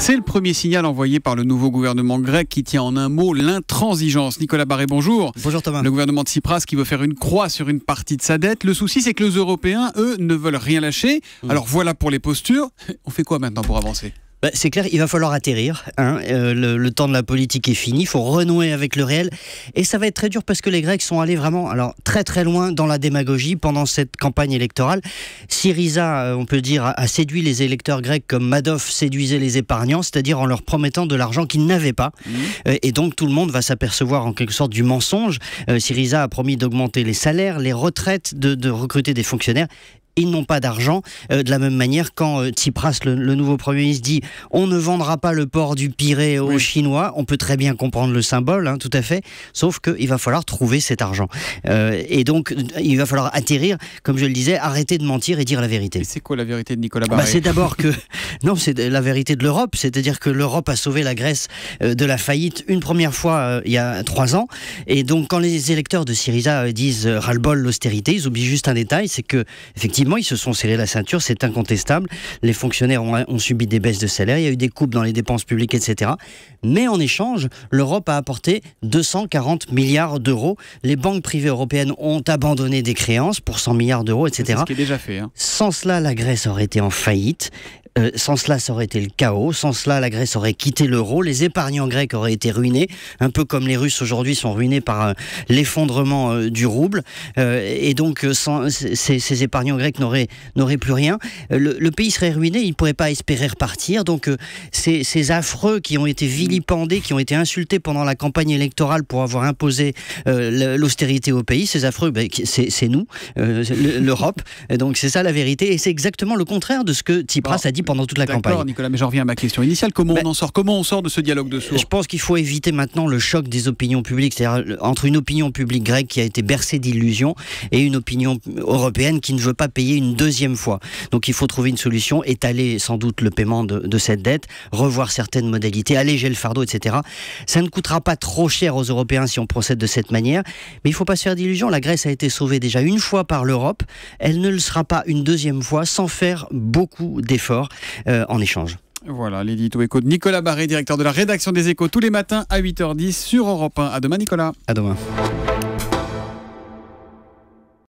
C'est le premier signal envoyé par le nouveau gouvernement grec qui tient en un mot l'intransigeance. Nicolas Barré, bonjour. Bonjour Thomas. Le gouvernement de Tsipras qui veut faire une croix sur une partie de sa dette. Le souci, c'est que les Européens, eux, ne veulent rien lâcher. Alors voilà pour les postures. On fait quoi maintenant pour avancer ? C'est clair, il va falloir atterrir. Le temps de la politique est fini. Il faut renouer avec le réel. Et ça va être très dur parce que les Grecs sont allés vraiment très très loin dans la démagogie pendant cette campagne électorale. Syriza, on peut dire, a séduit les électeurs grecs comme Madoff séduisait les épargnants, c'est-à-dire en leur promettant de l'argent qu'ils n'avaient pas. Et donc tout le monde va s'apercevoir en quelque sorte du mensonge. Syriza a promis d'augmenter les salaires, les retraites, de recruter des fonctionnaires. Ils n'ont pas d'argent. De la même manière, quand Tsipras, le nouveau Premier ministre, dit « on ne vendra pas le port du Pirée aux Chinois », on peut très bien comprendre le symbole, tout à fait, sauf qu'il va falloir trouver cet argent. Et donc, il va falloir atterrir, comme je le disais, arrêter de mentir et dire la vérité. Et c'est quoi la vérité de Nicolas Barré ? C'est d'abord que... Non, c'est la vérité de l'Europe, c'est-à-dire que l'Europe a sauvé la Grèce de la faillite une première fois il y a 3 ans. Et donc, quand les électeurs de Syriza disent « ras-le-bol l'austérité », ils oublient juste un détail, c'est que, effectivement, ils se sont serrés la ceinture, c'est incontestable. Les fonctionnaires ont subi des baisses de salaire, il y a eu des coupes dans les dépenses publiques, etc. Mais en échange, l'Europe a apporté 240 milliards d'euros. Les banques privées européennes ont abandonné des créances pour 100 milliards d'euros, etc. C'est ce qui est déjà fait. Sans cela, la Grèce aurait été en faillite. Sans cela, ça aurait été le chaos. Sans cela, la Grèce aurait quitté l'euro. Les épargnants grecs auraient été ruinés, un peu comme les Russes aujourd'hui sont ruinés par l'effondrement du rouble. Et donc, ces épargnants grecs n'auraient plus rien. Le pays serait ruiné, ils ne pourraient pas espérer repartir. Donc, ces affreux qui ont été vilipendés, qui ont été insultés pendant la campagne électorale pour avoir imposé l'austérité au pays, ces affreux, c'est nous, l'Europe. Donc, c'est ça la vérité. Et c'est exactement le contraire de ce que Tsipras a dit pendant toute la campagne. D'accord, Nicolas, mais j'en reviens à ma question initiale. Comment on en sort ? Comment on sort de ce dialogue de sourds ? Je pense qu'il faut éviter maintenant le choc des opinions publiques, c'est-à-dire entre une opinion publique grecque qui a été bercée d'illusions et une opinion européenne qui ne veut pas payer une deuxième fois. Donc il faut trouver une solution, étaler sans doute le paiement de cette dette, revoir certaines modalités, alléger le fardeau, etc. Ça ne coûtera pas trop cher aux Européens si on procède de cette manière, mais il ne faut pas se faire d'illusions. La Grèce a été sauvée déjà une fois par l'Europe, elle ne le sera pas une deuxième fois sans faire beaucoup d'efforts en échange. Voilà, l'édito éco de Nicolas Barré, directeur de la rédaction des Échos, tous les matins à 8h10 sur Europe 1. À demain, Nicolas. À demain.